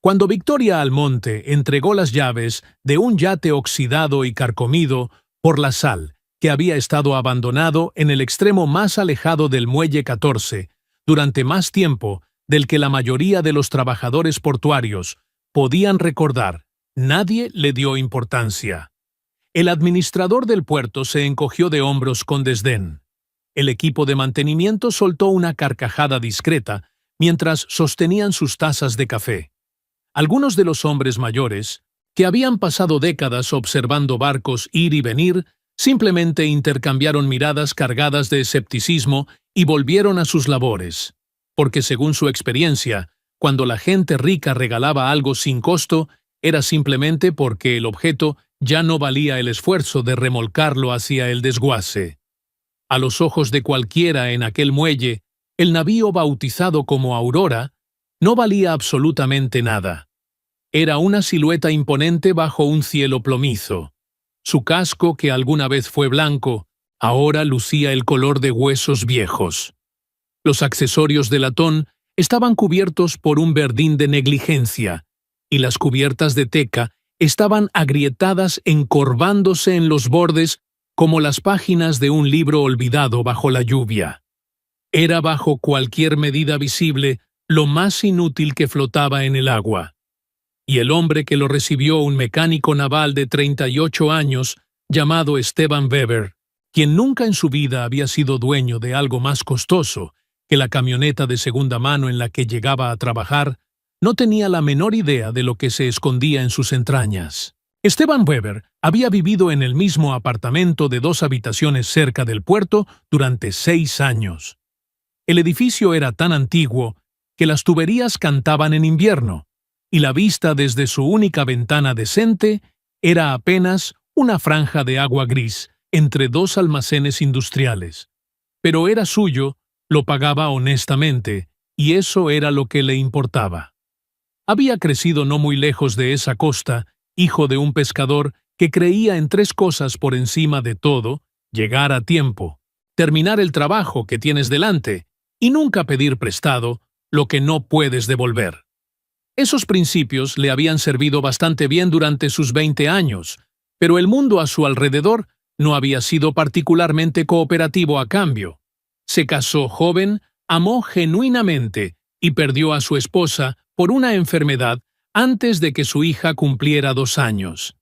Cuando Victoria Almonte entregó las llaves de un yate oxidado y carcomido por la sal, que había estado abandonado en el extremo más alejado del Muelle 14, durante más tiempo del que la mayoría de los trabajadores portuarios podían recordar, nadie le dio importancia. El administrador del puerto se encogió de hombros con desdén. El equipo de mantenimiento soltó una carcajada discreta mientras sostenían sus tazas de café. Algunos de los hombres mayores, que habían pasado décadas observando barcos ir y venir, simplemente intercambiaron miradas cargadas de escepticismo y volvieron a sus labores, porque según su experiencia, cuando la gente rica regalaba algo sin costo, era simplemente porque el objeto ya no valía el esfuerzo de remolcarlo hacia el desguace. A los ojos de cualquiera en aquel muelle, el navío bautizado como Aurora no valía absolutamente nada. Era una silueta imponente bajo un cielo plomizo. Su casco, que alguna vez fue blanco, ahora lucía el color de huesos viejos. Los accesorios de latón estaban cubiertos por un verdín de negligencia, y las cubiertas de teca estaban agrietadas encorvándose en los bordes como las páginas de un libro olvidado bajo la lluvia. Era bajo cualquier medida visible lo más inútil que flotaba en el agua. Y el hombre que lo recibió, un mecánico naval de 38 años, llamado Esteban Weber, quien nunca en su vida había sido dueño de algo más costoso que la camioneta de segunda mano en la que llegaba a trabajar, no tenía la menor idea de lo que se escondía en sus entrañas. Esteban Weber había vivido en el mismo apartamento de 2 habitaciones cerca del puerto durante 6 años. El edificio era tan antiguo que las tuberías cantaban en invierno, y la vista desde su única ventana decente era apenas una franja de agua gris entre 2 almacenes industriales. Pero era suyo, lo pagaba honestamente, y eso era lo que le importaba. Había crecido no muy lejos de esa costa, hijo de un pescador que creía en 3 cosas por encima de todo: llegar a tiempo, terminar el trabajo que tienes delante y nunca pedir prestado lo que no puedes devolver. Esos principios le habían servido bastante bien durante sus 20 años, pero el mundo a su alrededor no había sido particularmente cooperativo a cambio. Se casó joven, amó genuinamente y perdió a su esposa por una enfermedad antes de que su hija cumpliera 2 años.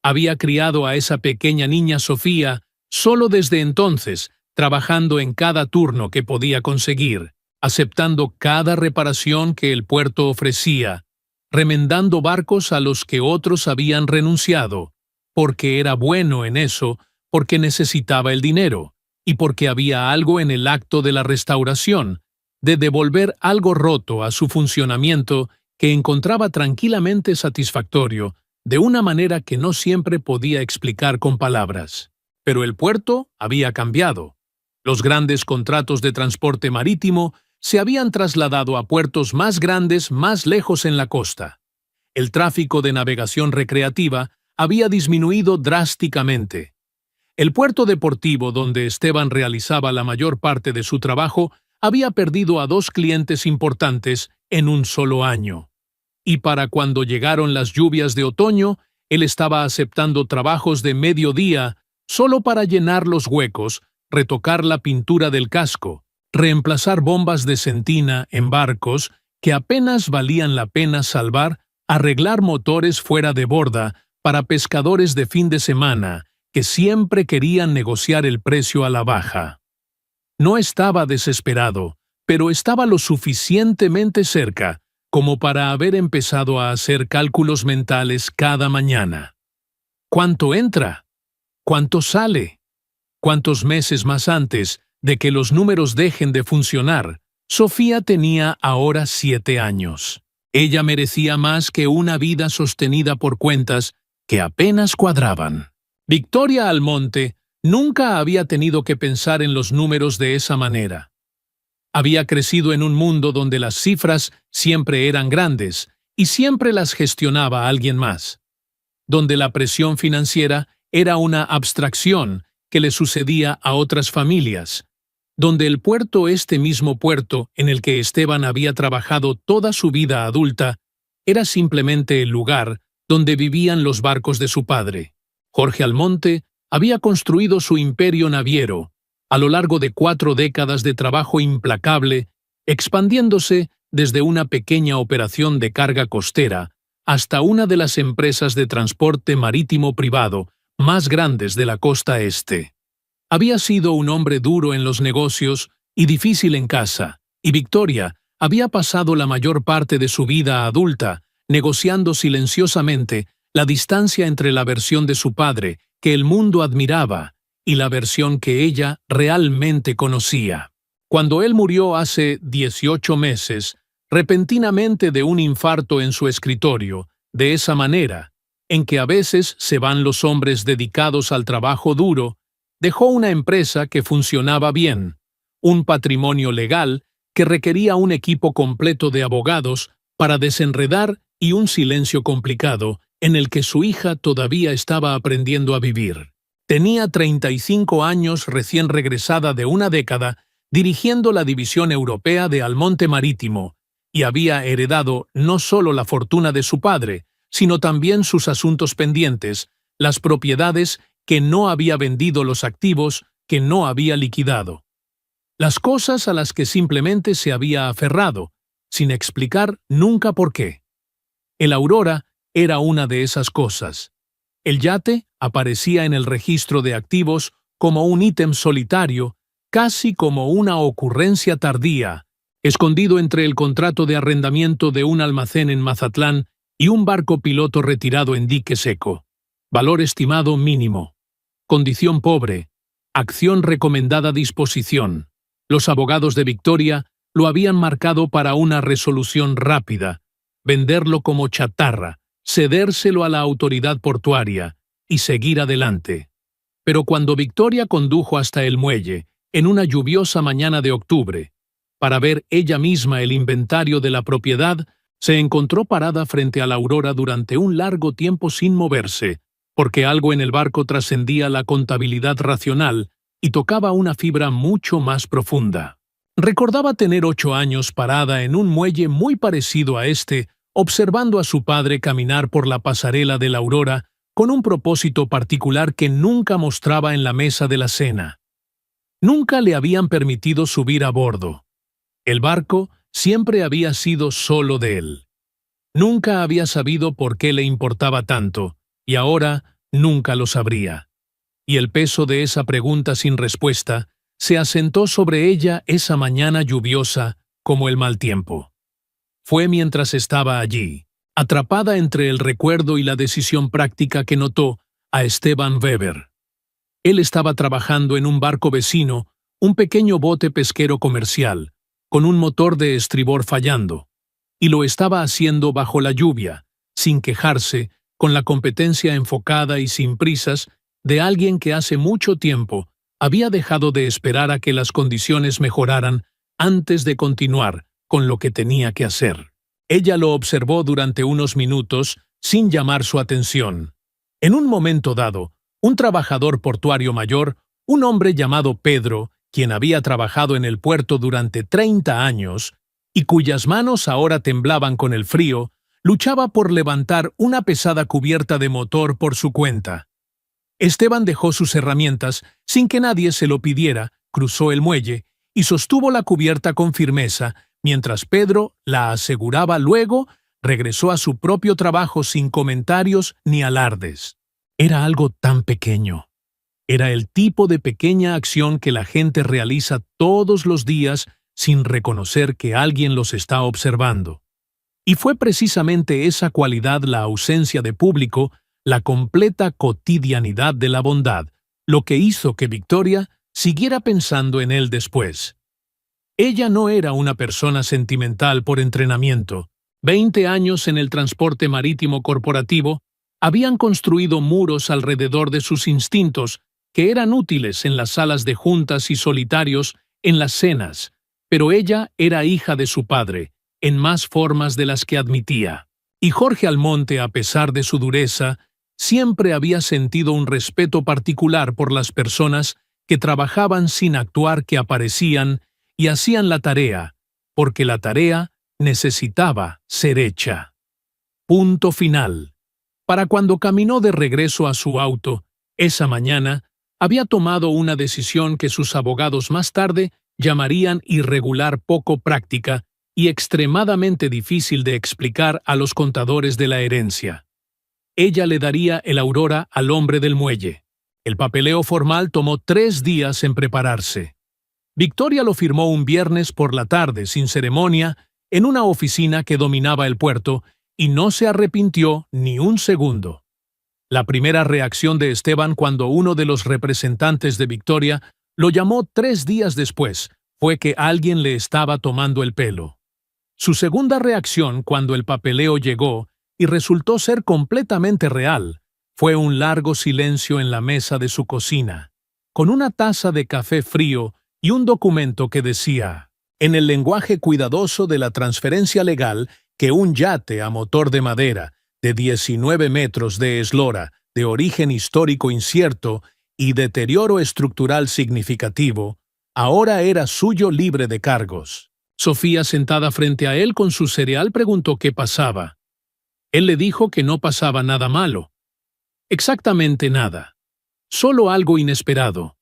Había criado a esa pequeña niña Sofía solo desde entonces, trabajando en cada turno que podía conseguir, aceptando cada reparación que el puerto ofrecía, remendando barcos a los que otros habían renunciado, porque era bueno en eso, porque necesitaba el dinero, y porque había algo en el acto de la restauración, de devolver algo roto a su funcionamiento que encontraba tranquilamente satisfactorio, de una manera que no siempre podía explicar con palabras. Pero el puerto había cambiado. Los grandes contratos de transporte marítimo se habían trasladado a puertos más grandes más lejos en la costa. El tráfico de navegación recreativa había disminuido drásticamente. El puerto deportivo donde Esteban realizaba la mayor parte de su trabajo había perdido a 2 clientes importantes en un solo año. Y para cuando llegaron las lluvias de otoño, él estaba aceptando trabajos de mediodía solo para llenar los huecos, retocar la pintura del casco, reemplazar bombas de sentina en barcos que apenas valían la pena salvar, arreglar motores fuera de borda para pescadores de fin de semana que siempre querían negociar el precio a la baja. No estaba desesperado, pero estaba lo suficientemente cerca como para haber empezado a hacer cálculos mentales cada mañana. ¿Cuánto entra? ¿Cuánto sale? ¿Cuántos meses más antes de que los números dejen de funcionar? Sofía tenía ahora 7 años. Ella merecía más que una vida sostenida por cuentas que apenas cuadraban. Victoria Almonte nunca había tenido que pensar en los números de esa manera. Había crecido en un mundo donde las cifras siempre eran grandes y siempre las gestionaba alguien más, donde la presión financiera era una abstracción que le sucedía a otras familias, donde el puerto, este mismo puerto en el que Esteban había trabajado toda su vida adulta, era simplemente el lugar donde vivían los barcos de su padre. Jorge Almonte había construido su imperio naviero a lo largo de 4 décadas de trabajo implacable, expandiéndose desde una pequeña operación de carga costera hasta una de las empresas de transporte marítimo privado más grandes de la costa este. Había sido un hombre duro en los negocios y difícil en casa, y Victoria había pasado la mayor parte de su vida adulta negociando silenciosamente la distancia entre la versión de su padre que el mundo admiraba y la versión que ella realmente conocía. Cuando él murió hace 18 meses, repentinamente de un infarto en su escritorio, de esa manera, en que a veces se van los hombres dedicados al trabajo duro, dejó una empresa que funcionaba bien, un patrimonio legal que requería un equipo completo de abogados para desenredar y un silencio complicado en el que su hija todavía estaba aprendiendo a vivir. Tenía 35 años recién regresada de una década dirigiendo la división europea de Almonte Marítimo y había heredado no solo la fortuna de su padre, sino también sus asuntos pendientes, las propiedades que no había vendido, los activos que no había liquidado. Las cosas a las que simplemente se había aferrado, sin explicar nunca por qué. El Aurora era una de esas cosas. El yate aparecía en el registro de activos como un ítem solitario, casi como una ocurrencia tardía, escondido entre el contrato de arrendamiento de un almacén en Mazatlán y un barco piloto retirado en dique seco. Valor estimado mínimo. Condición pobre. Acción recomendada disposición. Los abogados de Victoria lo habían marcado para una resolución rápida, venderlo como chatarra, cedérselo a la autoridad portuaria y seguir adelante. Pero cuando Victoria condujo hasta el muelle, en una lluviosa mañana de octubre, para ver ella misma el inventario de la propiedad, se encontró parada frente a la Aurora durante un largo tiempo sin moverse, porque algo en el barco trascendía la contabilidad racional y tocaba una fibra mucho más profunda. Recordaba tener 8 años parada en un muelle muy parecido a este, observando a su padre caminar por la pasarela de la Aurora con un propósito particular que nunca mostraba en la mesa de la cena. Nunca le habían permitido subir a bordo. El barco siempre había sido solo de él. Nunca había sabido por qué le importaba tanto, y ahora nunca lo sabría. Y el peso de esa pregunta sin respuesta se asentó sobre ella esa mañana lluviosa como el mal tiempo. Fue mientras estaba allí, atrapada entre el recuerdo y la decisión práctica, que notó a Esteban Weber. Él estaba trabajando en un barco vecino, un pequeño bote pesquero comercial, con un motor de estribor fallando, y lo estaba haciendo bajo la lluvia, sin quejarse, con la competencia enfocada y sin prisas de alguien que hace mucho tiempo había dejado de esperar a que las condiciones mejoraran antes de continuar con lo que tenía que hacer. Ella lo observó durante unos minutos sin llamar su atención. En un momento dado, un trabajador portuario mayor, un hombre llamado Pedro, quien había trabajado en el puerto durante 30 años y cuyas manos ahora temblaban con el frío, luchaba por levantar una pesada cubierta de motor por su cuenta. Esteban dejó sus herramientas sin que nadie se lo pidiera, cruzó el muelle y sostuvo la cubierta con firmeza, mientras Pedro la aseguraba. Luego regresó a su propio trabajo sin comentarios ni alardes. Era algo tan pequeño. Era el tipo de pequeña acción que la gente realiza todos los días sin reconocer que alguien los está observando. Y fue precisamente esa cualidad, la ausencia de público, la completa cotidianidad de la bondad, lo que hizo que Victoria siguiera pensando en él después. Ella no era una persona sentimental por entrenamiento. 20 años en el transporte marítimo corporativo habían construido muros alrededor de sus instintos que eran útiles en las salas de juntas y solitarios en las cenas, pero ella era hija de su padre, en más formas de las que admitía. Y Jorge Almonte, a pesar de su dureza, siempre había sentido un respeto particular por las personas que trabajaban sin actuar, que aparecían y hacían la tarea, porque la tarea necesitaba ser hecha. punto final. Para cuando caminó de regreso a su auto, esa mañana, había tomado una decisión que sus abogados más tarde llamarían irregular, poco práctica y extremadamente difícil de explicar a los contadores de la herencia. Ella le daría el Aurora al hombre del muelle. El papeleo formal tomó 3 días en prepararse. Victoria lo firmó un viernes por la tarde, sin ceremonia, en una oficina que dominaba el puerto, y no se arrepintió ni un segundo. La primera reacción de Esteban cuando uno de los representantes de Victoria lo llamó 3 días después fue que alguien le estaba tomando el pelo. Su segunda reacción cuando el papeleo llegó, y resultó ser completamente real, fue un largo silencio en la mesa de su cocina, con una taza de café frío y un documento que decía, en el lenguaje cuidadoso de la transferencia legal, que un yate a motor de madera de 19 metros de eslora, de origen histórico incierto y deterioro estructural significativo, ahora era suyo libre de cargos. Sofía, sentada frente a él con su cereal, preguntó qué pasaba. Él le dijo que no pasaba nada malo. Exactamente nada. Solo algo inesperado.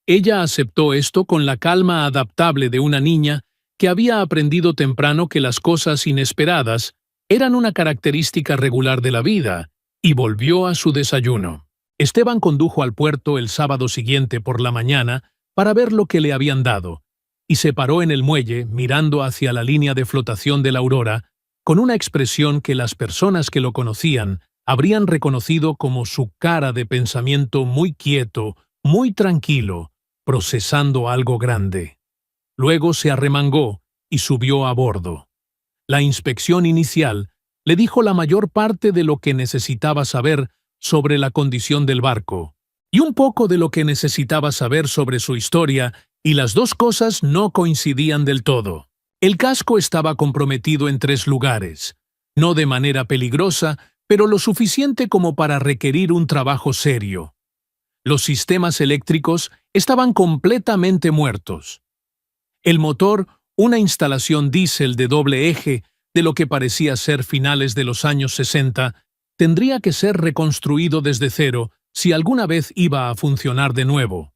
Ella aceptó esto con la calma adaptable de una niña que había aprendido temprano que las cosas inesperadas eran una característica regular de la vida, y volvió a su desayuno. Esteban condujo al puerto el sábado siguiente por la mañana para ver lo que le habían dado, y se paró en el muelle mirando hacia la línea de flotación de la Aurora, con una expresión que las personas que lo conocían habrían reconocido como su cara de pensamiento muy quieto, muy tranquilo, procesando algo grande. Luego se arremangó y subió a bordo. La inspección inicial le dijo la mayor parte de lo que necesitaba saber sobre la condición del barco, y un poco de lo que necesitaba saber sobre su historia, y las dos cosas no coincidían del todo. El casco estaba comprometido en 3 lugares, no de manera peligrosa, pero lo suficiente como para requerir un trabajo serio. Los sistemas eléctricos estaban completamente muertos. El motor, una instalación diésel de doble eje de lo que parecía ser finales de los años 60, tendría que ser reconstruido desde cero si alguna vez iba a funcionar de nuevo.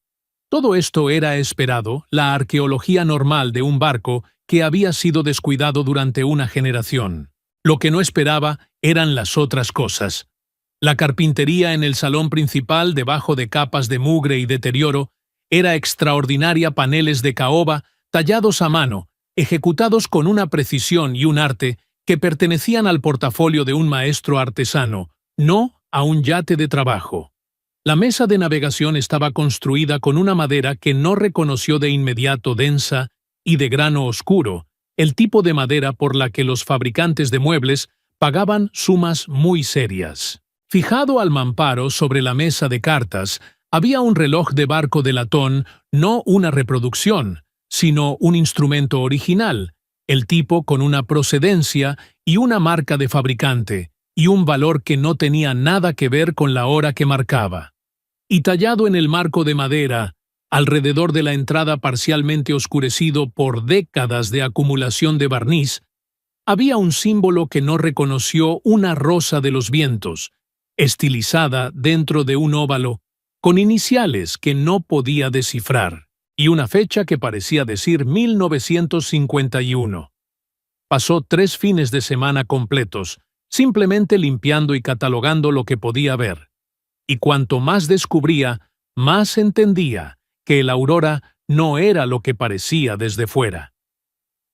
Todo esto era esperado, la arqueología normal de un barco que había sido descuidado durante una generación. Lo que no esperaba eran las otras cosas. La carpintería en el salón principal, debajo de capas de mugre y deterioro, era extraordinaria. Paneles de caoba tallados a mano, ejecutados con una precisión y un arte que pertenecían al portafolio de un maestro artesano, no a un yate de trabajo. La mesa de navegación estaba construida con una madera que no reconoció de inmediato, densa y de grano oscuro, el tipo de madera por la que los fabricantes de muebles pagaban sumas muy serias. Fijado al mamparo sobre la mesa de cartas, había un reloj de barco de latón, no una reproducción, sino un instrumento original, el tipo con una procedencia y una marca de fabricante, y un valor que no tenía nada que ver con la hora que marcaba. Y tallado en el marco de madera, alrededor de la entrada parcialmente oscurecido por décadas de acumulación de barniz, había un símbolo que no reconoció, una rosa de los vientos, estilizada dentro de un óvalo, con iniciales que no podía descifrar, y una fecha que parecía decir 1951. Pasó 3 fines de semana completos, simplemente limpiando y catalogando lo que podía ver. Y cuanto más descubría, más entendía que el Aurora no era lo que parecía desde fuera.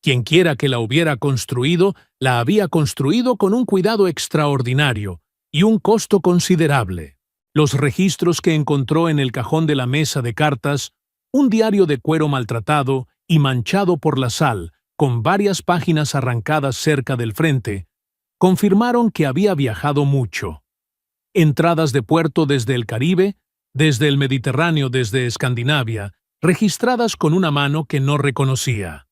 Quienquiera que la hubiera construido, la había construido con un cuidado extraordinario y un costo considerable. Los registros que encontró en el cajón de la mesa de cartas, un diario de cuero maltratado y manchado por la sal, con varias páginas arrancadas cerca del frente, confirmaron que había viajado mucho. Entradas de puerto desde el Caribe, desde el Mediterráneo, desde Escandinavia, registradas con una mano que no reconocía.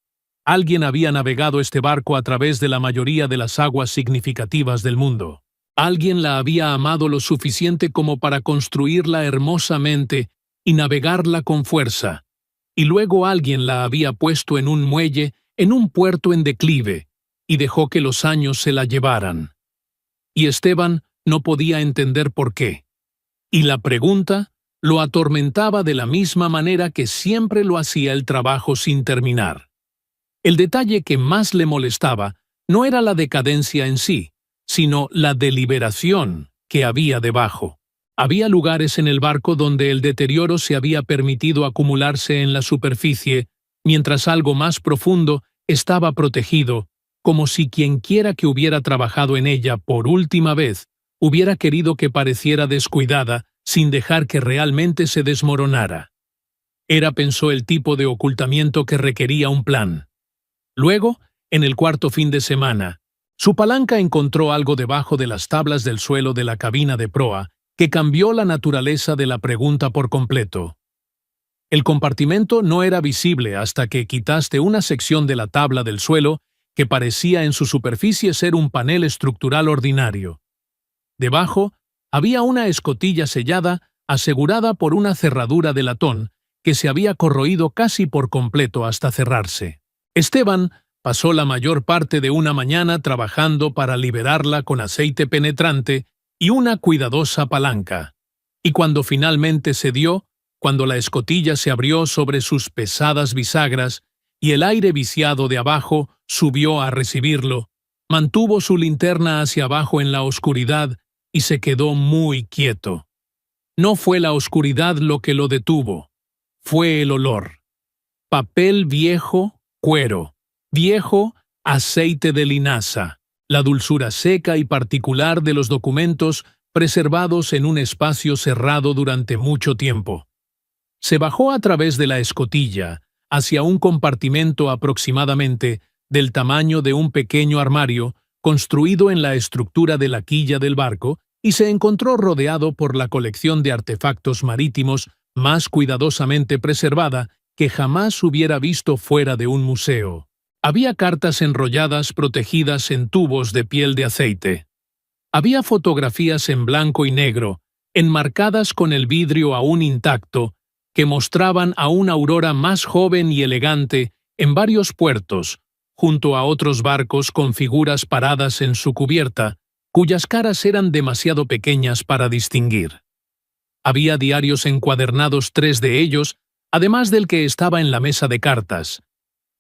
Alguien había navegado este barco a través de la mayoría de las aguas significativas del mundo. Alguien la había amado lo suficiente como para construirla hermosamente y navegarla con fuerza. Y luego alguien la había puesto en un muelle, en un puerto en declive, y dejó que los años se la llevaran. y Esteban no podía entender por qué. Y la pregunta lo atormentaba de la misma manera que siempre lo hacía el trabajo sin terminar. El detalle que más le molestaba no era la decadencia en sí, sino la deliberación que había debajo. Había lugares en el barco donde el deterioro se había permitido acumularse en la superficie, mientras algo más profundo estaba protegido, como si quienquiera que hubiera trabajado en ella por última vez hubiera querido que pareciera descuidada sin dejar que realmente se desmoronara. Era, pensó, el tipo de ocultamiento que requería un plan. Luego, en el cuarto fin de semana, su palanca encontró algo debajo de las tablas del suelo de la cabina de proa que cambió la naturaleza de la pregunta por completo. El compartimento no era visible hasta que quitaste una sección de la tabla del suelo que parecía en su superficie ser un panel estructural ordinario. Debajo había una escotilla sellada asegurada por una cerradura de latón que se había corroído casi por completo hasta cerrarse. Esteban pasó la mayor parte de una mañana trabajando para liberarla con aceite penetrante y una cuidadosa palanca. Y cuando finalmente cedió, cuando la escotilla se abrió sobre sus pesadas bisagras y el aire viciado de abajo subió a recibirlo, mantuvo su linterna hacia abajo en la oscuridad y se quedó muy quieto. No fue la oscuridad lo que lo detuvo, fue el olor. Papel viejo, cuero, viejo, aceite de linaza, la dulzura seca y particular de los documentos preservados en un espacio cerrado durante mucho tiempo. Se bajó a través de la escotilla hacia un compartimento aproximadamente del tamaño de un pequeño armario construido en la estructura de la quilla del barco y se encontró rodeado por la colección de artefactos marítimos más cuidadosamente preservada que jamás hubiera visto fuera de un museo. Había cartas enrolladas protegidas en tubos de piel de aceite. Había fotografías en blanco y negro, enmarcadas con el vidrio aún intacto, que mostraban a una Aurora más joven y elegante en varios puertos, junto a otros barcos con figuras paradas en su cubierta, cuyas caras eran demasiado pequeñas para distinguir. Había diarios encuadernados, 3 de ellos, además del que estaba en la mesa de cartas.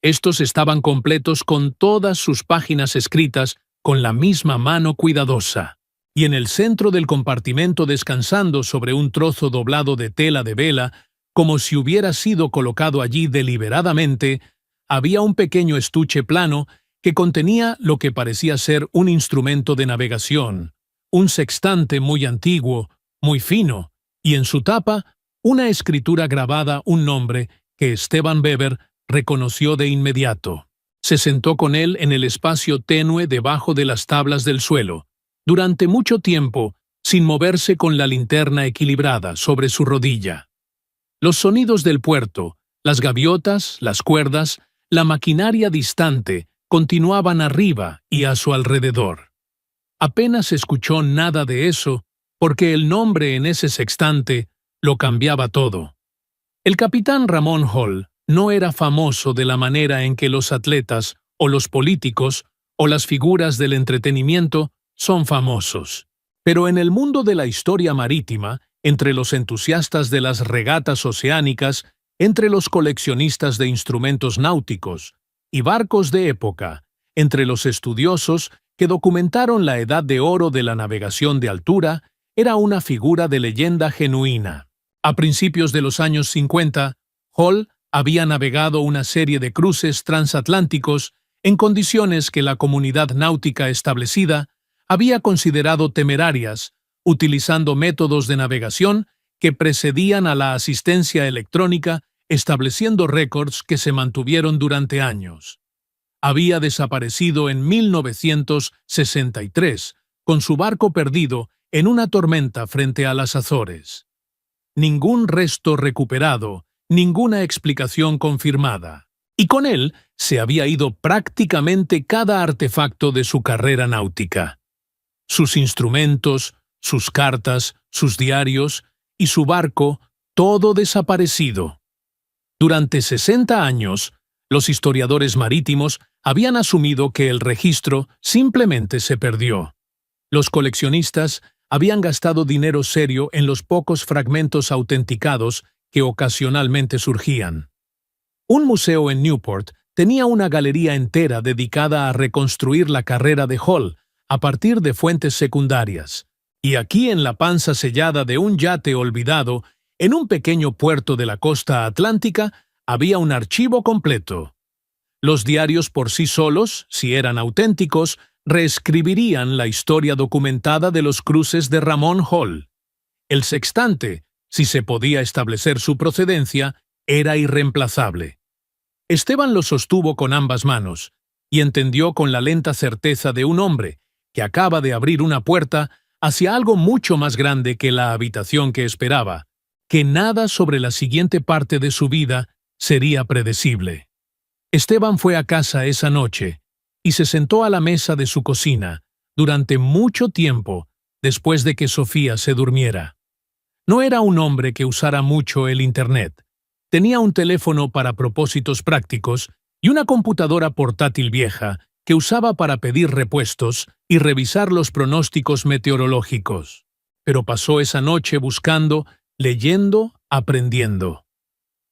Estos estaban completos con todas sus páginas escritas con la misma mano cuidadosa. Y en el centro del compartimento, descansando sobre un trozo doblado de tela de vela, como si hubiera sido colocado allí deliberadamente, había un pequeño estuche plano que contenía lo que parecía ser un instrumento de navegación, un sextante muy antiguo, muy fino, y en su tapa una escritura grabada, un nombre que Esteban Weber reconoció de inmediato. Se sentó con él en el espacio tenue debajo de las tablas del suelo, durante mucho tiempo, sin moverse, con la linterna equilibrada sobre su rodilla. Los sonidos del puerto, las gaviotas, las cuerdas, la maquinaria distante, continuaban arriba y a su alrededor. Apenas escuchó nada de eso, porque el nombre en ese sextante lo cambiaba todo. El capitán Ramón Hall no era famoso de la manera en que los atletas, o los políticos, o las figuras del entretenimiento son famosos. Pero en el mundo de la historia marítima, entre los entusiastas de las regatas oceánicas, entre los coleccionistas de instrumentos náuticos y barcos de época, entre los estudiosos que documentaron la edad de oro de la navegación de altura, era una figura de leyenda genuina. A principios de los años 50, Hall había navegado una serie de cruces transatlánticos en condiciones que la comunidad náutica establecida había considerado temerarias, utilizando métodos de navegación que precedían a la asistencia electrónica, estableciendo récords que se mantuvieron durante años. Había desaparecido en 1963, con su barco perdido en una tormenta frente a las Azores. Ningún resto recuperado, ninguna explicación confirmada. Y con él se había ido prácticamente cada artefacto de su carrera náutica. Sus instrumentos, sus cartas, sus diarios y su barco, todo desaparecido. Durante 60 años, los historiadores marítimos habían asumido que el registro simplemente se perdió. Los coleccionistas habían gastado dinero serio en los pocos fragmentos autenticados que ocasionalmente surgían. Un museo en Newport tenía una galería entera dedicada a reconstruir la carrera de Hall a partir de fuentes secundarias. Y aquí, en la panza sellada de un yate olvidado, en un pequeño puerto de la costa atlántica, había un archivo completo. Los diarios por sí solos, si eran auténticos, reescribirían la historia documentada de los cruces de Ramón Hall. El sextante, si se podía establecer su procedencia, era irreemplazable. Esteban lo sostuvo con ambas manos y entendió con la lenta certeza de un hombre que acaba de abrir una puerta hacia algo mucho más grande que la habitación que esperaba, que nada sobre la siguiente parte de su vida sería predecible. Esteban fue a casa esa noche y se sentó a la mesa de su cocina durante mucho tiempo después de que Sofía se durmiera. No era un hombre que usara mucho el Internet. Tenía un teléfono para propósitos prácticos y una computadora portátil vieja que usaba para pedir repuestos y revisar los pronósticos meteorológicos. Pero pasó esa noche buscando, leyendo, aprendiendo.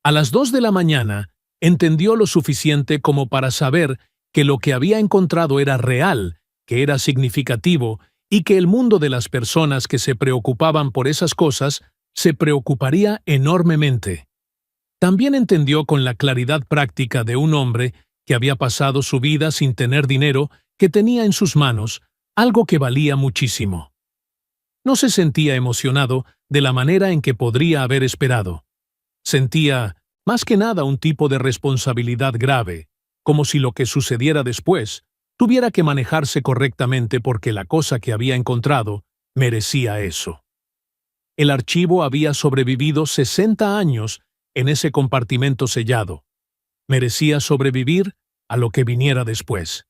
A las 2 de la mañana, entendió lo suficiente como para saber que lo que había encontrado era real, que era significativo y que el mundo de las personas que se preocupaban por esas cosas se preocuparía enormemente. También entendió con la claridad práctica de un hombre que había pasado su vida sin tener dinero, que tenía en sus manos algo que valía muchísimo. No se sentía emocionado de la manera en que podría haber esperado. Sentía, más que nada, un tipo de responsabilidad grave, como si lo que sucediera después tuviera que manejarse correctamente porque la cosa que había encontrado merecía eso. El archivo había sobrevivido 60 años en ese compartimento sellado. Merecía sobrevivir a lo que viniera después.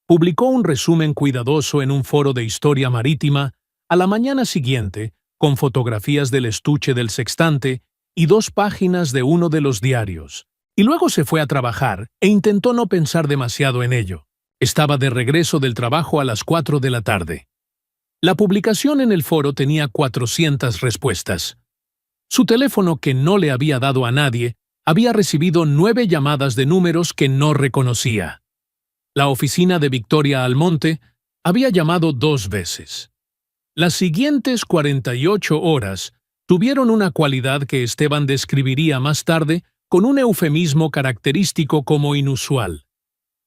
Publicó un resumen cuidadoso en un foro de historia marítima a la mañana siguiente, con fotografías del estuche del sextante y 2 páginas de uno de los diarios, y luego se fue a trabajar e intentó no pensar demasiado en ello. Estaba de regreso del trabajo a las 4 de la tarde. La publicación en el foro tenía 400 respuestas. Su teléfono, que no le había dado a nadie, había recibido 9 llamadas de números que no reconocía. La oficina de Victoria Almonte había llamado 2 veces. Las siguientes 48 horas tuvieron una cualidad que Esteban describiría más tarde con un eufemismo característico como inusual.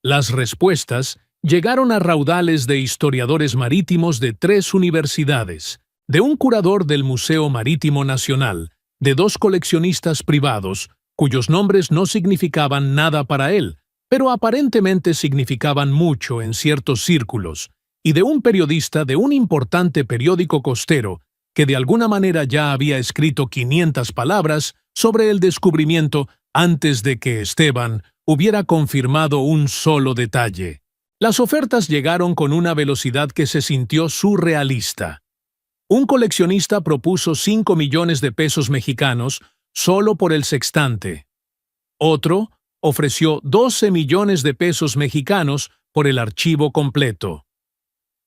Las respuestas llegaron a raudales de historiadores marítimos de 3 universidades, de un curador del Museo Marítimo Nacional, de 2 coleccionistas privados, cuyos nombres no significaban nada para él, pero aparentemente significaban mucho en ciertos círculos, y de un periodista de un importante periódico costero que de alguna manera ya había escrito 500 palabras sobre el descubrimiento antes de que Esteban hubiera confirmado un solo detalle. Las ofertas llegaron con una velocidad que se sintió surrealista. Un coleccionista propuso 5 millones de pesos mexicanos solo por el sextante. Otro ofreció 12 millones de pesos mexicanos por el archivo completo.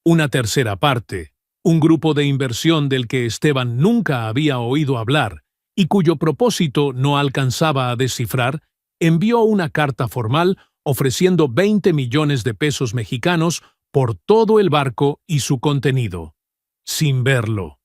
Una tercera parte, un grupo de inversión del que Esteban nunca había oído hablar y cuyo propósito no alcanzaba a descifrar, envió una carta formal ofreciendo 20 millones de pesos mexicanos por todo el barco y su contenido. Sin verlo.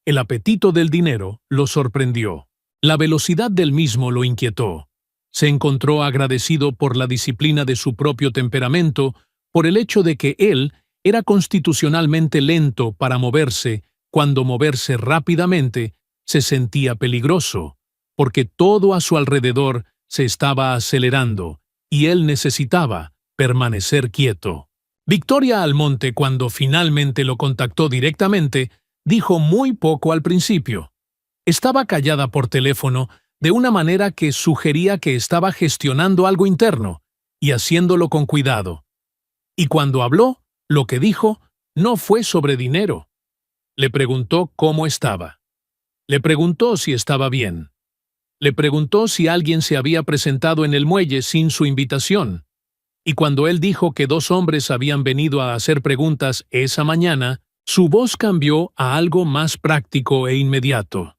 El apetito del dinero lo sorprendió. La velocidad del mismo lo inquietó. Se encontró agradecido por la disciplina de su propio temperamento, por el hecho de que él era constitucionalmente lento para moverse, cuando moverse rápidamente se sentía peligroso, porque todo a su alrededor se estaba acelerando, y él necesitaba permanecer quieto. Victoria Almonte, cuando finalmente lo contactó directamente, dijo muy poco al principio. Estaba callada por teléfono de una manera que sugería que estaba gestionando algo interno y haciéndolo con cuidado. Y cuando habló, lo que dijo no fue sobre dinero. Le preguntó cómo estaba. Le preguntó si estaba bien. Le preguntó si alguien se había presentado en el muelle sin su invitación. Y cuando él dijo que 2 hombres habían venido a hacer preguntas esa mañana, Su voz cambió a algo más práctico e inmediato.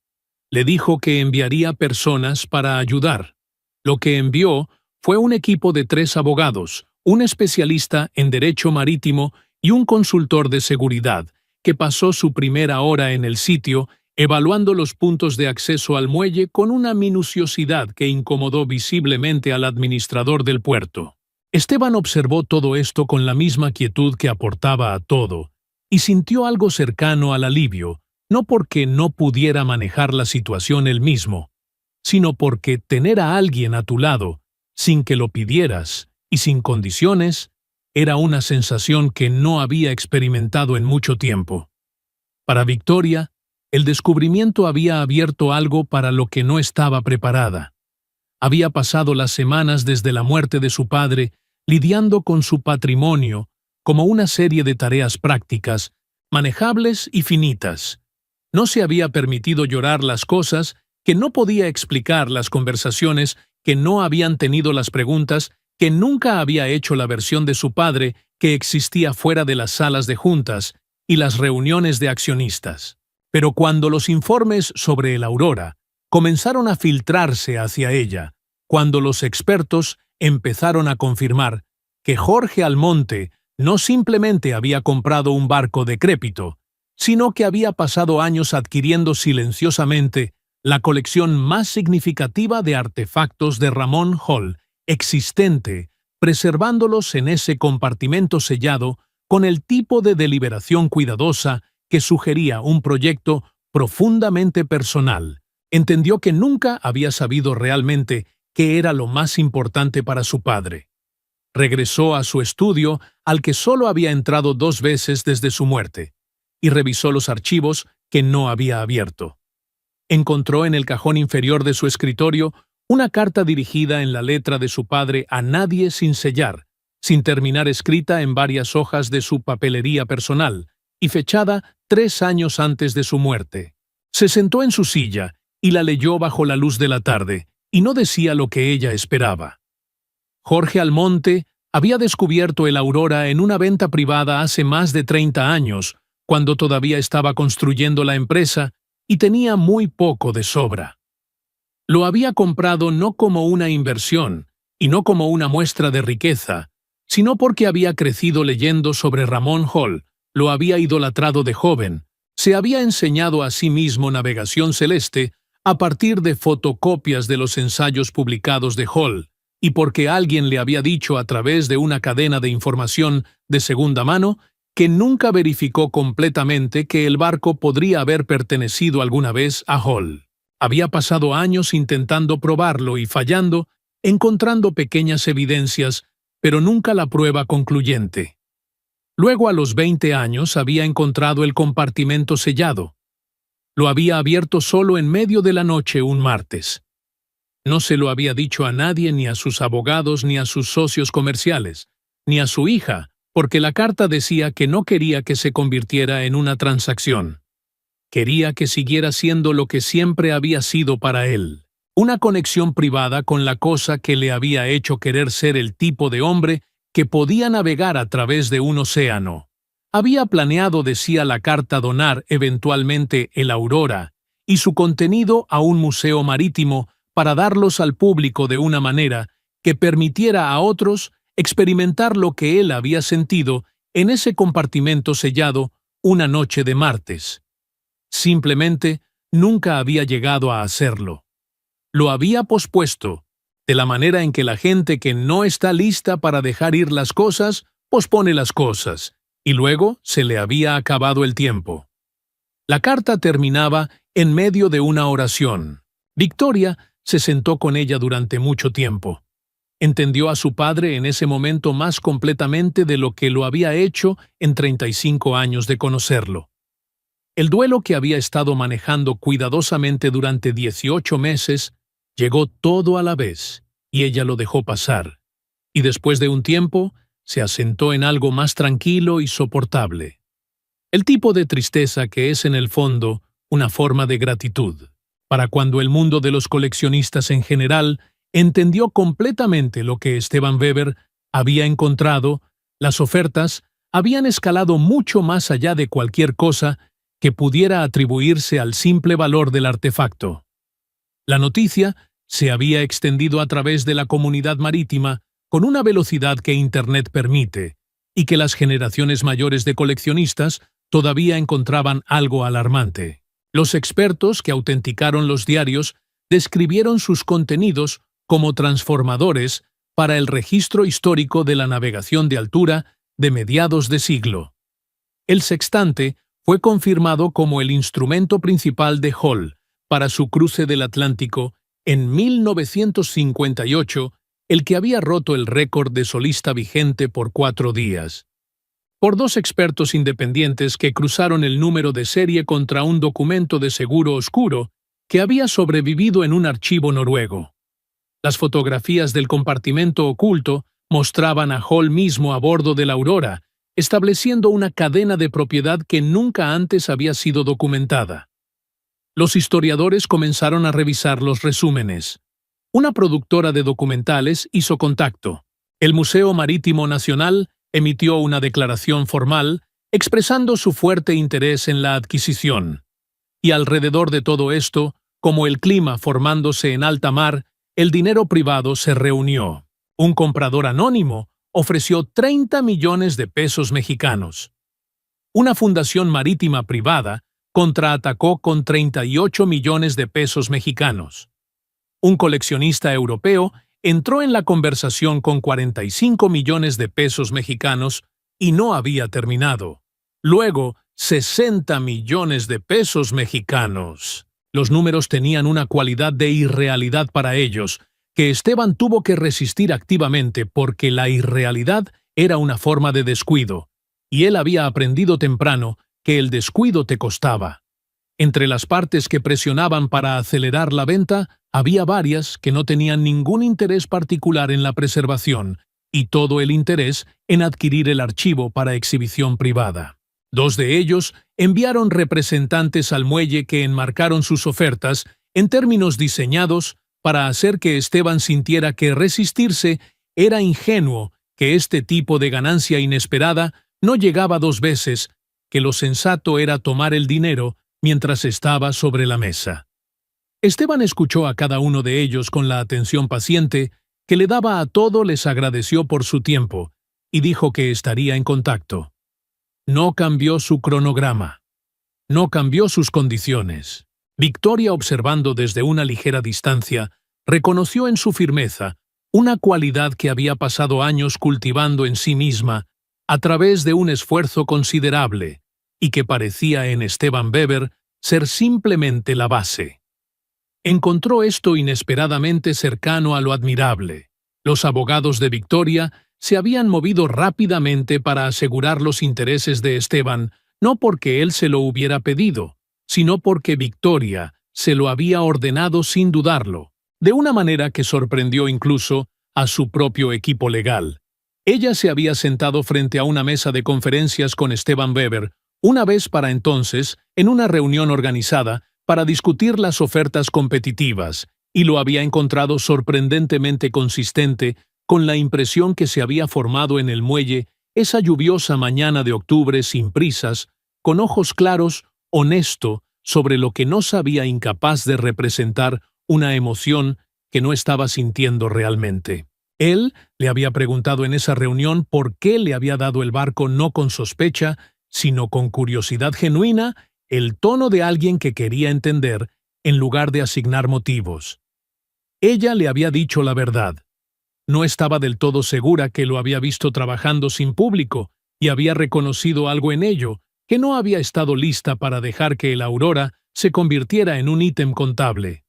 Le dijo que enviaría personas para ayudar. Lo que envió fue un equipo de 3 abogados, un especialista en derecho marítimo y un consultor de seguridad, que pasó su primera hora en el sitio evaluando los puntos de acceso al muelle con una minuciosidad que incomodó visiblemente al administrador del puerto. Esteban observó todo esto con la misma quietud que aportaba a todo, y sintió algo cercano al alivio, no porque no pudiera manejar la situación él mismo, sino porque tener a alguien a tu lado, sin que lo pidieras y sin condiciones, era una sensación que no había experimentado en mucho tiempo. Para Victoria, el descubrimiento había abierto algo para lo que no estaba preparada. Había pasado las semanas desde la muerte de su padre lidiando con su patrimonio como una serie de tareas prácticas, manejables y finitas. No se había permitido llorar las cosas que no podía explicar, las conversaciones que no habían tenido, las preguntas que nunca había hecho la versión de su padre que existía fuera de las salas de juntas y las reuniones de accionistas. Pero cuando los informes sobre el Aurora comenzaron a filtrarse hacia ella, cuando los expertos empezaron a confirmar que Jorge Almonte no simplemente había comprado un barco decrépito, sino que había pasado años adquiriendo silenciosamente la colección más significativa de artefactos de Ramón Hall existente, preservándolos en ese compartimento sellado con el tipo de deliberación cuidadosa que sugería un proyecto profundamente personal, entendió que nunca había sabido realmente qué era lo más importante para su padre. Regresó a su estudio, al que solo había entrado 2 veces desde su muerte, y revisó los archivos que no había abierto. Encontró en el cajón inferior de su escritorio una carta dirigida en la letra de su padre a nadie sin sellar, sin terminar, escrita en varias hojas de su papelería personal, y fechada 3 años antes de su muerte. Se sentó en su silla y la leyó bajo la luz de la tarde, y no decía lo que ella esperaba. Jorge Almonte había descubierto el Aurora en una venta privada hace más de 30 años, cuando todavía estaba construyendo la empresa y tenía muy poco de sobra. Lo había comprado no como una inversión y no como una muestra de riqueza, sino porque había crecido leyendo sobre Ramón Hall, lo había idolatrado de joven, se había enseñado a sí mismo navegación celeste a partir de fotocopias de los ensayos publicados de Hall, y porque alguien le había dicho a través de una cadena de información de segunda mano que nunca verificó completamente que el barco podría haber pertenecido alguna vez a Hall. Había pasado años intentando probarlo y fallando, encontrando pequeñas evidencias, pero nunca la prueba concluyente. Luego, a los 20 años, había encontrado el compartimento sellado. Lo había abierto solo en medio de la noche un martes. No se lo había dicho a nadie, ni a sus abogados, ni a sus socios comerciales, ni a su hija, porque la carta decía que no quería que se convirtiera en una transacción. Quería que siguiera siendo lo que siempre había sido para él, una conexión privada con la cosa que le había hecho querer ser el tipo de hombre que podía navegar a través de un océano. Había planeado, decía la carta, donar eventualmente el Aurora y su contenido a un museo marítimo para darlos al público de una manera que permitiera a otros experimentar lo que él había sentido en ese compartimento sellado una noche de martes. Simplemente nunca había llegado a hacerlo. Lo había pospuesto, de la manera en que la gente que no está lista para dejar ir las cosas, pospone las cosas, y luego se le había acabado el tiempo. La carta terminaba en medio de una oración. Victoria se sentó con ella durante mucho tiempo. Entendió a su padre en ese momento más completamente de lo que lo había hecho en 35 años de conocerlo. El duelo que había estado manejando cuidadosamente durante 18 meses llegó todo a la vez, y ella lo dejó pasar, y después de un tiempo se asentó en algo más tranquilo y soportable. El tipo de tristeza que es en el fondo una forma de gratitud, para cuando el mundo de los coleccionistas en general entendió completamente lo que Esteban Weber había encontrado, las ofertas, habían escalado mucho más allá de cualquier cosa que pudiera atribuirse al simple valor del artefacto. La noticia se había extendido a través de la comunidad marítima con una velocidad que Internet permite, y que las generaciones mayores de coleccionistas todavía encontraban algo alarmante. Los expertos que autenticaron los diarios describieron sus contenidos como transformadores para el registro histórico de la navegación de altura de mediados de siglo. El sextante fue confirmado como el instrumento principal de Hall para su cruce del Atlántico en 1958, el que había roto el récord de solista vigente por 4 días. Por 2 expertos independientes que cruzaron el número de serie contra un documento de seguro oscuro que había sobrevivido en un archivo noruego. Las fotografías del compartimento oculto mostraban a Hall mismo a bordo de la Aurora, estableciendo una cadena de propiedad que nunca antes había sido documentada. Los historiadores comenzaron a revisar los resúmenes. Una productora de documentales hizo contacto. El Museo Marítimo Nacional emitió una declaración formal expresando su fuerte interés en la adquisición. Y alrededor de todo esto, como el clima formándose en alta mar, el dinero privado se reunió. Un comprador anónimo ofreció 30 millones de pesos mexicanos. Una fundación marítima privada contraatacó con 38 millones de pesos mexicanos. Un coleccionista europeo entró en la conversación con 45 millones de pesos mexicanos y no había terminado. Luego, 60 millones de pesos mexicanos. Los números tenían una cualidad de irrealidad para ellos, que Esteban tuvo que resistir activamente porque la irrealidad era una forma de descuido, y él había aprendido temprano que el descuido te costaba. Entre las partes que presionaban para acelerar la venta, había varias que no tenían ningún interés particular en la preservación, y todo el interés en adquirir el archivo para exhibición privada. 2 de ellos enviaron representantes al muelle que enmarcaron sus ofertas en términos diseñados para hacer que Esteban sintiera que resistirse era ingenuo, que este tipo de ganancia inesperada no llegaba 2 veces, que lo sensato era tomar el dinero mientras estaba sobre la mesa. Esteban escuchó a cada uno de ellos con la atención paciente que le daba a todo, les agradeció por su tiempo y dijo que estaría en contacto. No cambió su cronograma. No cambió sus condiciones. Victoria, observando desde una ligera distancia, reconoció en su firmeza una cualidad que había pasado años cultivando en sí misma a través de un esfuerzo considerable y que parecía en Esteban Weber ser simplemente la base. Encontró esto inesperadamente cercano a lo admirable. Los abogados de Victoria se habían movido rápidamente para asegurar los intereses de Esteban, no porque él se lo hubiera pedido, sino porque Victoria se lo había ordenado sin dudarlo, de una manera que sorprendió incluso a su propio equipo legal. Ella se había sentado frente a una mesa de conferencias con Esteban Weber, una vez para entonces, en una reunión organizada para discutir las ofertas competitivas, y lo había encontrado sorprendentemente consistente con la impresión que se había formado en el muelle esa lluviosa mañana de octubre sin prisas, con ojos claros, honesto, sobre lo que no sabía, incapaz de representar una emoción que no estaba sintiendo realmente. Él le había preguntado en esa reunión por qué le había dado el barco no con sospecha, sino con curiosidad genuina, el tono de alguien que quería entender, en lugar de asignar motivos. Ella le había dicho la verdad. No estaba del todo segura que lo había visto trabajando sin público y había reconocido algo en ello, que no había estado lista para dejar que el Aurora se convirtiera en un ítem contable.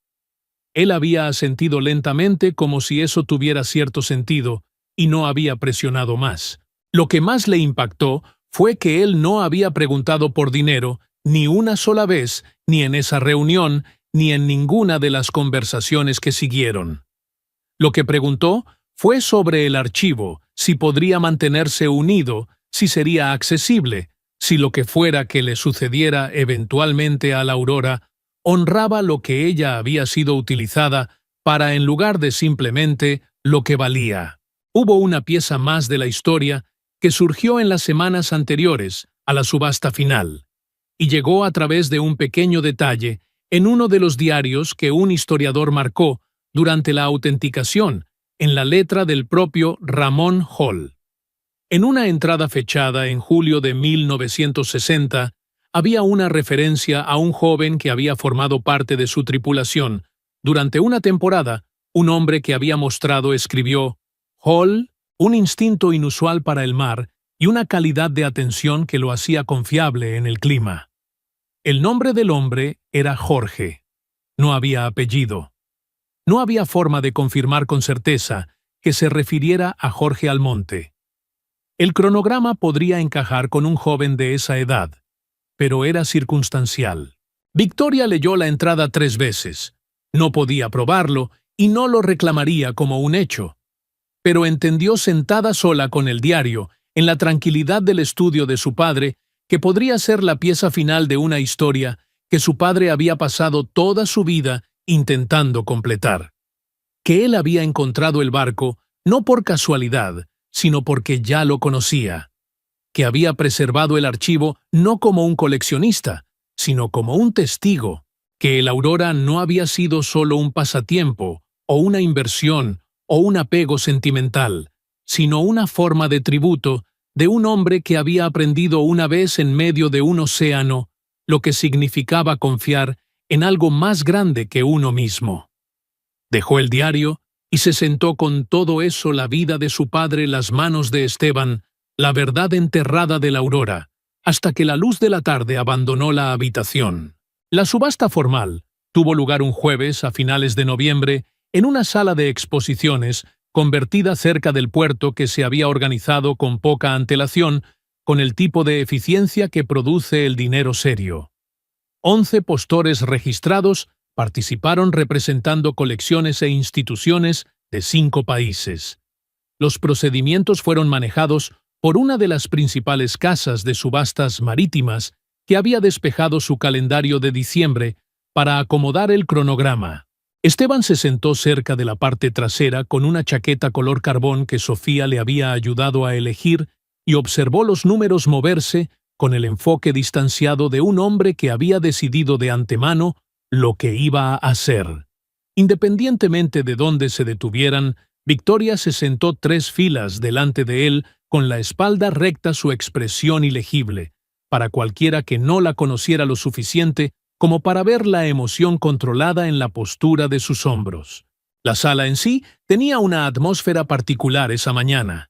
Él había asentido lentamente como si eso tuviera cierto sentido y no había presionado más. Lo que más le impactó fue que él no había preguntado por dinero ni una sola vez, ni en esa reunión, ni en ninguna de las conversaciones que siguieron. Lo que preguntó fue sobre el archivo, si podría mantenerse unido, si sería accesible, si lo que fuera que le sucediera eventualmente a la Aurora honraba lo que ella había sido utilizada para en lugar de simplemente lo que valía. Hubo una pieza más de la historia que surgió en las semanas anteriores a la subasta final, y llegó a través de un pequeño detalle en uno de los diarios que un historiador marcó durante la autenticación en la letra del propio Ramón Hall. En una entrada fechada en julio de 1960, había una referencia a un joven que había formado parte de su tripulación. Durante una temporada, un hombre que había mostrado escribió Hall, un instinto inusual para el mar y una calidad de atención que lo hacía confiable en el clima. El nombre del hombre era Jorge. No había apellido. No había forma de confirmar con certeza que se refiriera a Jorge Almonte. El cronograma podría encajar con un joven de esa edad, pero era circunstancial. Victoria leyó la entrada 3 veces. No podía probarlo y no lo reclamaría como un hecho. Pero entendió sentada sola con el diario, en la tranquilidad del estudio de su padre, que podría ser la pieza final de una historia que su padre había pasado toda su vida intentando completar. Que él había encontrado el barco no por casualidad, sino porque ya lo conocía. Que había preservado el archivo no como un coleccionista, sino como un testigo. Que el Aurora no había sido solo un pasatiempo, o una inversión, o un apego sentimental, sino una forma de tributo de un hombre que había aprendido una vez en medio de un océano lo que significaba confiar en algo más grande que uno mismo. Dejó el diario y se sentó con todo eso, la vida de su padre, las manos de Esteban, la verdad enterrada de la Aurora, hasta que la luz de la tarde abandonó la habitación. La subasta formal tuvo lugar un jueves a finales de noviembre en una sala de exposiciones convertida cerca del puerto que se había organizado con poca antelación, con el tipo de eficiencia que produce el dinero serio. 11 postores registrados participaron representando colecciones e instituciones de 5 países. Los procedimientos fueron manejados por una de las principales casas de subastas marítimas que había despejado su calendario de diciembre para acomodar el cronograma. Esteban se sentó cerca de la parte trasera con una chaqueta color carbón que Sofía le había ayudado a elegir y observó los números moverse con el enfoque distanciado de un hombre que había decidido de antemano lo que iba a hacer. Independientemente de dónde se detuvieran, Victoria se sentó 3 filas delante de él con la espalda recta, su expresión ilegible, para cualquiera que no la conociera lo suficiente como para ver la emoción controlada en la postura de sus hombros. La sala en sí tenía una atmósfera particular esa mañana.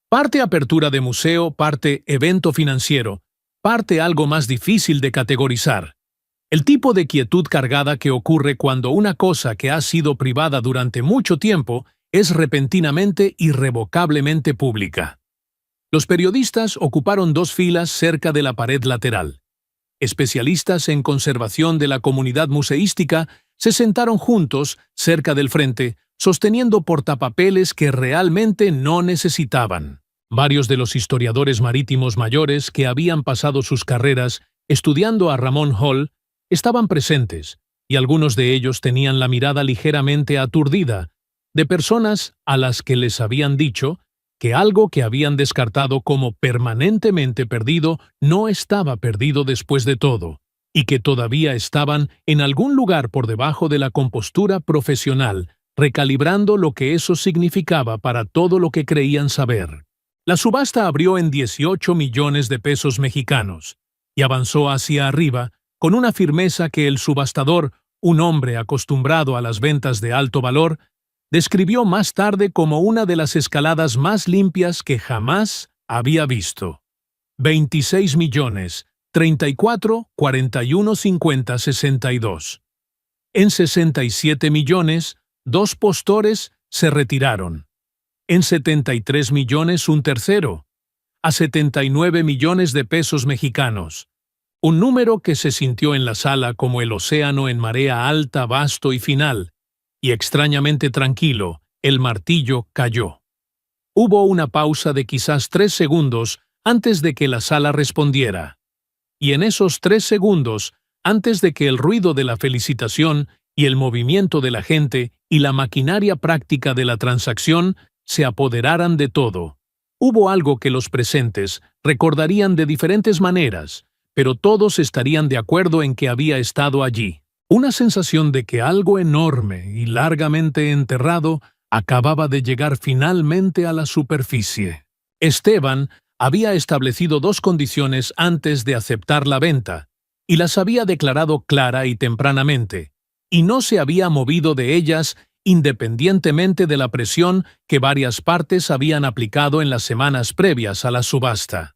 Parte apertura de museo, parte evento financiero, parte algo más difícil de categorizar. El tipo de quietud cargada que ocurre cuando una cosa que ha sido privada durante mucho tiempo es repentinamente, irrevocablemente pública. Los periodistas ocuparon 2 filas cerca de la pared lateral. Especialistas en conservación de la comunidad museística se sentaron juntos cerca del frente, sosteniendo portapapeles que realmente no necesitaban. Varios de los historiadores marítimos mayores que habían pasado sus carreras estudiando a Ramón Hall estaban presentes, y algunos de ellos tenían la mirada ligeramente aturdida, de personas a las que les habían dicho que algo que habían descartado como permanentemente perdido no estaba perdido después de todo, y que todavía estaban en algún lugar por debajo de la compostura profesional, recalibrando lo que eso significaba para todo lo que creían saber. La subasta abrió en 18 millones de pesos mexicanos, y avanzó hacia arriba con una firmeza que el subastador, un hombre acostumbrado a las ventas de alto valor, describió más tarde como una de las escaladas más limpias que jamás había visto. 26 millones, 34, 41, 50, 62. En 67 millones, 2 postores se retiraron. En 73 millones, un tercero. A 79 millones de pesos mexicanos. Un número que se sintió en la sala como el océano en marea alta, vasto y final. Y extrañamente tranquilo, el martillo cayó. Hubo una pausa de quizás 3 segundos antes de que la sala respondiera. Y en esos 3 segundos, antes de que el ruido de la felicitación y el movimiento de la gente y la maquinaria práctica de la transacción se apoderaran de todo, Hubo algo que los presentes recordarían de diferentes maneras, pero todos estarían de acuerdo en que había estado allí. Una sensación de que algo enorme y largamente enterrado acababa de llegar finalmente a la superficie. Esteban había establecido dos condiciones antes de aceptar la venta, y las había declarado clara y tempranamente, y no se había movido de ellas independientemente de la presión que varias partes habían aplicado en las semanas previas a la subasta.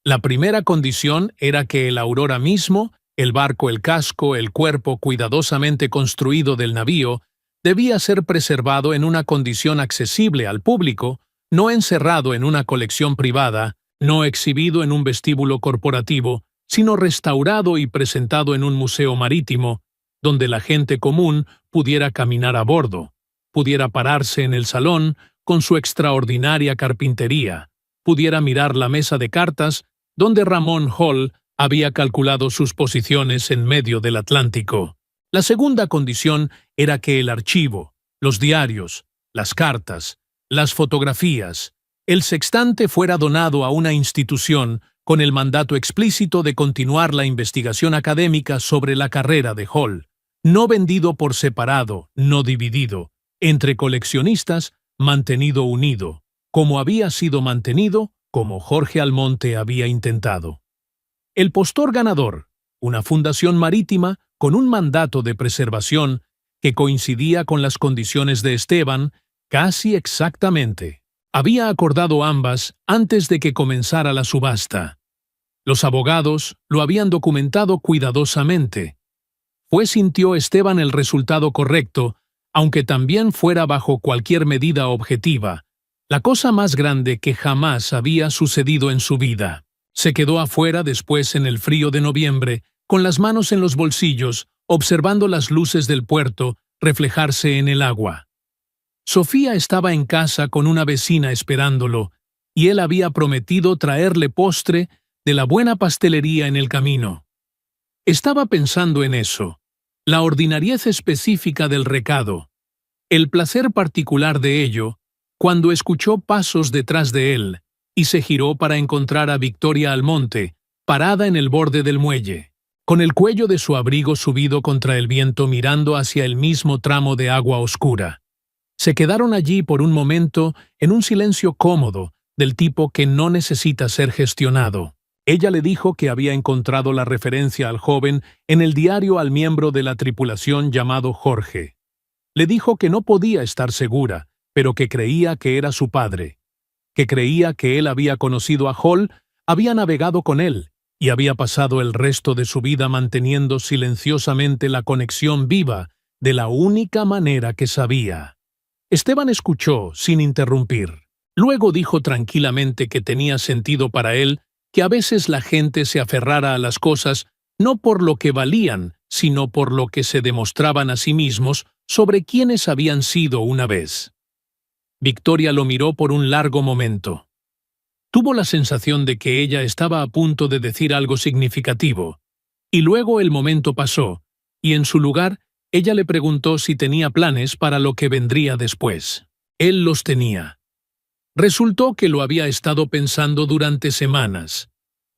La primera condición era que el Aurora mismo, el barco, el casco, el cuerpo cuidadosamente construido del navío, debía ser preservado en una condición accesible al público, no encerrado en una colección privada, no exhibido en un vestíbulo corporativo, sino restaurado y presentado en un museo marítimo, donde la gente común pudiera caminar a bordo, pudiera pararse en el salón con su extraordinaria carpintería, pudiera mirar la mesa de cartas donde Ramón Hall había calculado sus posiciones en medio del Atlántico. La segunda condición era que el archivo, los diarios, las cartas, las fotografías, el sextante fuera donado a una institución con el mandato explícito de continuar la investigación académica sobre la carrera de Hall, no vendido por separado, no dividido, entre coleccionistas, mantenido unido, como había sido mantenido, como Jorge Almonte había intentado. El postor ganador, una fundación marítima con un mandato de preservación que coincidía con las condiciones de Esteban, casi exactamente. Había acordado ambas antes de que comenzara la subasta. Los abogados lo habían documentado cuidadosamente. Sintió Esteban el resultado correcto, aunque también fuera bajo cualquier medida objetiva, la cosa más grande que jamás había sucedido en su vida. Se quedó afuera después en el frío de noviembre, con las manos en los bolsillos, observando las luces del puerto reflejarse en el agua. Sofía estaba en casa con una vecina esperándolo, y él había prometido traerle postre de la buena pastelería en el camino. Estaba pensando en eso, la ordinariez específica del recado, el placer particular de ello, cuando escuchó pasos detrás de él, y se giró para encontrar a Victoria Almonte, parada en el borde del muelle, con el cuello de su abrigo subido contra el viento mirando hacia el mismo tramo de agua oscura. Se quedaron allí por un momento en un silencio cómodo, del tipo que no necesita ser gestionado. Ella le dijo que había encontrado la referencia al joven en el diario al miembro de la tripulación llamado Jorge. Le dijo que no podía estar segura, pero que creía que era su padre, que creía que él había conocido a Hall, había navegado con él y había pasado el resto de su vida manteniendo silenciosamente la conexión viva de la única manera que sabía. Esteban escuchó sin interrumpir. Luego dijo tranquilamente que tenía sentido para él que a veces la gente se aferrara a las cosas no por lo que valían, sino por lo que se demostraban a sí mismos sobre quiénes habían sido una vez. Victoria lo miró por un largo momento. Tuvo la sensación de que ella estaba a punto de decir algo significativo, y luego el momento pasó, y en su lugar, ella le preguntó si tenía planes para lo que vendría después. Él los tenía. Resultó que lo había estado pensando durante semanas.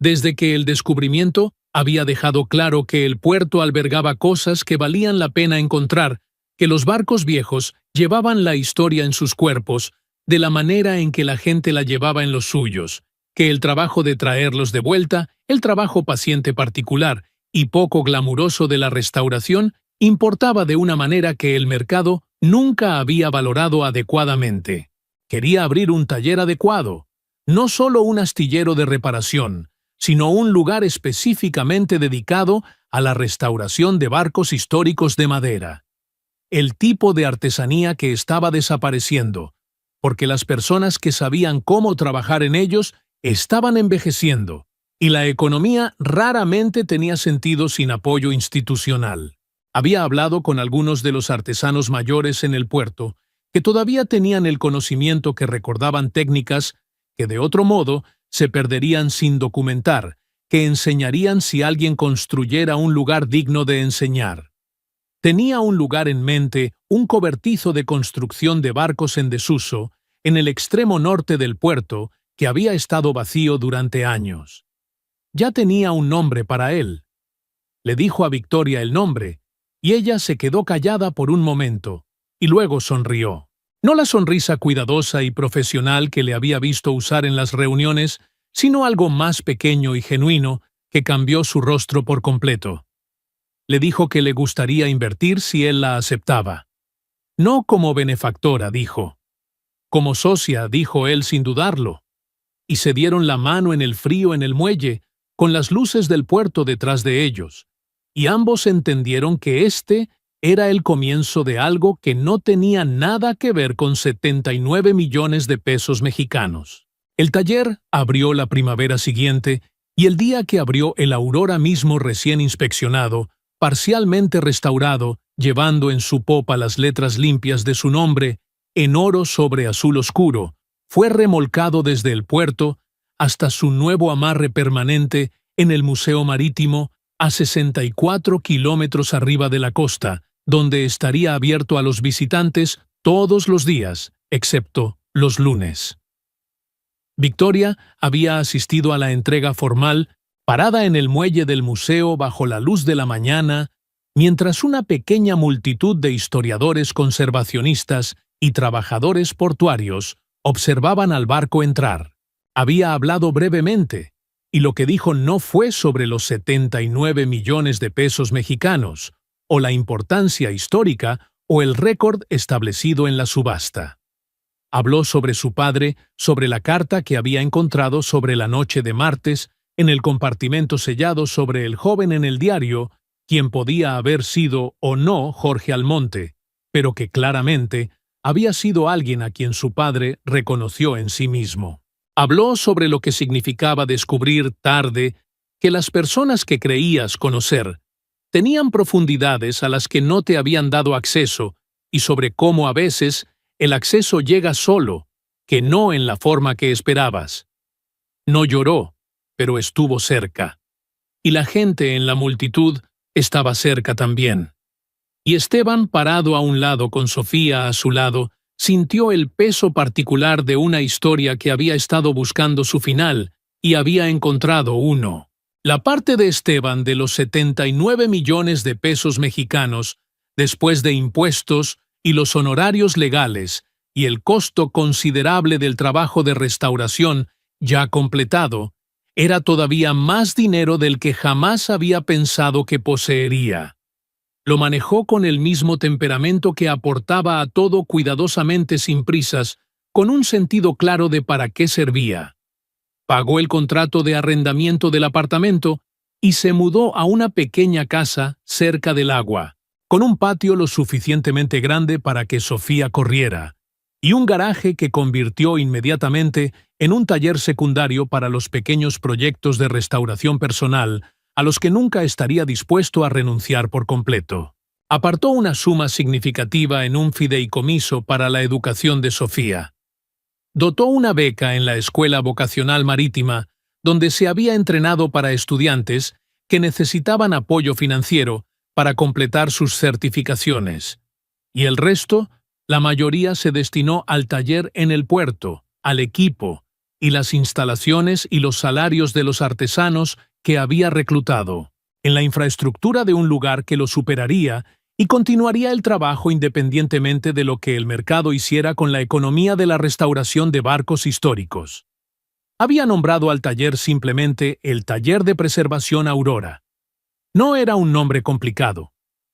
Desde que el descubrimiento había dejado claro que el puerto albergaba cosas que valían la pena encontrar, que los barcos viejos llevaban la historia en sus cuerpos, de la manera en que la gente la llevaba en los suyos, que el trabajo de traerlos de vuelta, el trabajo paciente particular y poco glamuroso de la restauración, importaba de una manera que el mercado nunca había valorado adecuadamente. Quería abrir un taller adecuado, no solo un astillero de reparación, sino un lugar específicamente dedicado a la restauración de barcos históricos de madera. El tipo de artesanía que estaba desapareciendo, porque las personas que sabían cómo trabajar en ellos estaban envejeciendo, y la economía raramente tenía sentido sin apoyo institucional. Había hablado con algunos de los artesanos mayores en el puerto, que todavía tenían el conocimiento, que recordaban técnicas que de otro modo se perderían sin documentar, que enseñarían si alguien construyera un lugar digno de enseñar. Tenía un lugar en mente, un cobertizo de construcción de barcos en desuso, en el extremo norte del puerto, que había estado vacío durante años. Ya tenía un nombre para él. Le dijo a Victoria el nombre, y ella se quedó callada por un momento, y luego sonrió. No la sonrisa cuidadosa y profesional que le había visto usar en las reuniones, sino algo más pequeño y genuino que cambió su rostro por completo. Le dijo que le gustaría invertir si él la aceptaba. No como benefactora, dijo. Como socia, dijo él sin dudarlo. Y se dieron la mano en el frío en el muelle, con las luces del puerto detrás de ellos, y ambos entendieron que este era el comienzo de algo que no tenía nada que ver con 79 millones de pesos mexicanos. El taller abrió la primavera siguiente, y el día que abrió el Aurora mismo recién inspeccionado, parcialmente restaurado, llevando en su popa las letras limpias de su nombre, en oro sobre azul oscuro, fue remolcado desde el puerto hasta su nuevo amarre permanente en el Museo Marítimo a 64 kilómetros arriba de la costa, donde estaría abierto a los visitantes todos los días, excepto los lunes. Victoria había asistido a la entrega formal, parada en el muelle del museo bajo la luz de la mañana, mientras una pequeña multitud de historiadores conservacionistas y trabajadores portuarios observaban al barco entrar. Había hablado brevemente, y lo que dijo no fue sobre los 79 millones de pesos mexicanos, o la importancia histórica o el récord establecido en la subasta. Habló sobre su padre, sobre la carta que había encontrado sobre la noche de martes, en el compartimento sellado sobre el joven en el diario, quien podía haber sido o no Jorge Almonte, pero que claramente había sido alguien a quien su padre reconoció en sí mismo. Habló sobre lo que significaba descubrir tarde que las personas que creías conocer tenían profundidades a las que no te habían dado acceso y sobre cómo a veces el acceso llega solo, que no en la forma que esperabas. No lloró, pero estuvo cerca. Y la gente en la multitud estaba cerca también. Y Esteban, parado a un lado con Sofía a su lado, sintió el peso particular de una historia que había estado buscando su final y había encontrado uno. La parte de Esteban de los 79 millones de pesos mexicanos, después de impuestos y los honorarios legales, y el costo considerable del trabajo de restauración ya completado, era todavía más dinero del que jamás había pensado que poseería. Lo manejó con el mismo temperamento que aportaba a todo cuidadosamente sin prisas, con un sentido claro de para qué servía. Pagó el contrato de arrendamiento del apartamento y se mudó a una pequeña casa cerca del agua, con un patio lo suficientemente grande para que Sofía corriera, y un garaje que convirtió inmediatamente en un taller secundario para los pequeños proyectos de restauración personal a los que nunca estaría dispuesto a renunciar por completo. Apartó una suma significativa en un fideicomiso para la educación de Sofía. Dotó una beca en la Escuela Vocacional Marítima, donde se había entrenado para estudiantes que necesitaban apoyo financiero para completar sus certificaciones. Y el resto, la mayoría se destinó al taller en el puerto, al equipo, y las instalaciones y los salarios de los artesanos que había reclutado, en la infraestructura de un lugar que lo superaría y continuaría el trabajo independientemente de lo que el mercado hiciera con la economía de la restauración de barcos históricos. Había nombrado al taller simplemente el Taller de Preservación Aurora. No era un nombre complicado.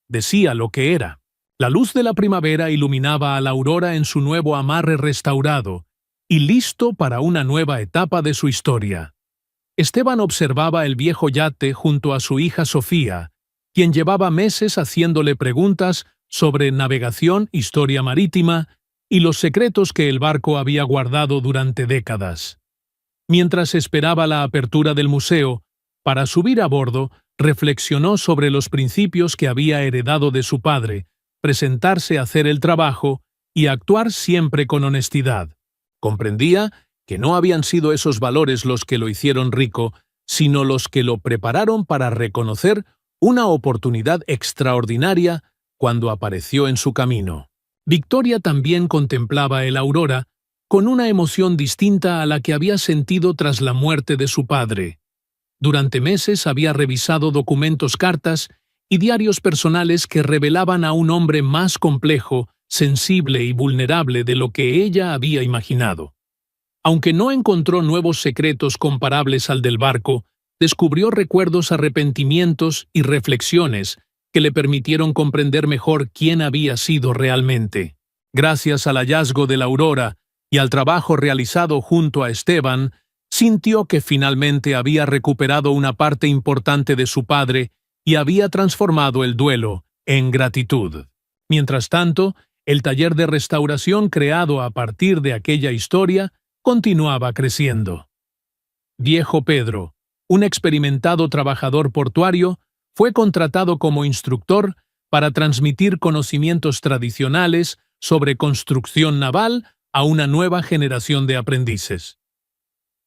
Decía lo que era. La luz de la primavera iluminaba a la Aurora en su nuevo amarre restaurado y listo para una nueva etapa de su historia. Esteban observaba el viejo yate junto a su hija Sofía, quien llevaba meses haciéndole preguntas sobre navegación, historia marítima y los secretos que el barco había guardado durante décadas. Mientras esperaba la apertura del museo, para subir a bordo, reflexionó sobre los principios que había heredado de su padre, presentarse a hacer el trabajo y actuar siempre con honestidad. Comprendía que no habían sido esos valores los que lo hicieron rico, sino los que lo prepararon para reconocer una oportunidad extraordinaria cuando apareció en su camino. Victoria también contemplaba el Aurora, con una emoción distinta a la que había sentido tras la muerte de su padre. Durante meses había revisado documentos, cartas y diarios personales que revelaban a un hombre más complejo, sensible y vulnerable de lo que ella había imaginado. Aunque no encontró nuevos secretos comparables al del barco, descubrió recuerdos, arrepentimientos y reflexiones que le permitieron comprender mejor quién había sido realmente. Gracias al hallazgo de la Aurora y al trabajo realizado junto a Esteban, sintió que finalmente había recuperado una parte importante de su padre y había transformado el duelo en gratitud. Mientras tanto, el taller de restauración creado a partir de aquella historia continuaba creciendo. Viejo Pedro, un experimentado trabajador portuario, fue contratado como instructor para transmitir conocimientos tradicionales sobre construcción naval a una nueva generación de aprendices.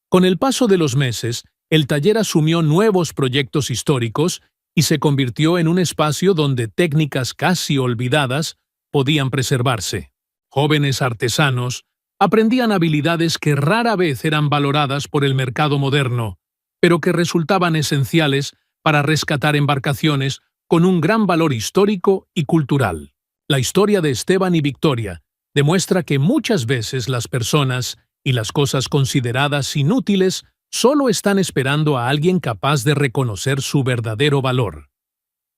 Con el paso de los meses, el taller asumió nuevos proyectos históricos y se convirtió en un espacio donde técnicas casi olvidadas podían preservarse. Jóvenes artesanos aprendían habilidades que rara vez eran valoradas por el mercado moderno, pero que resultaban esenciales para rescatar embarcaciones con un gran valor histórico y cultural. La historia de Esteban y Victoria demuestra que muchas veces las personas y las cosas consideradas inútiles solo están esperando a alguien capaz de reconocer su verdadero valor.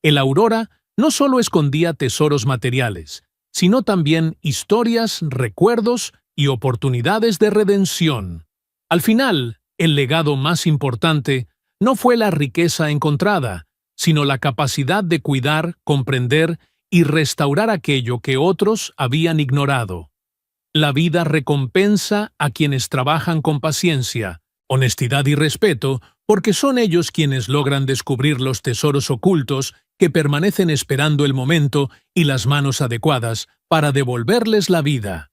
El Aurora no solo escondía tesoros materiales, sino también historias, recuerdos y oportunidades de redención. Al final, el legado más importante no fue la riqueza encontrada, sino la capacidad de cuidar, comprender y restaurar aquello que otros habían ignorado. La vida recompensa a quienes trabajan con paciencia, honestidad y respeto, porque son ellos quienes logran descubrir los tesoros ocultos que permanecen esperando el momento y las manos adecuadas para devolverles la vida.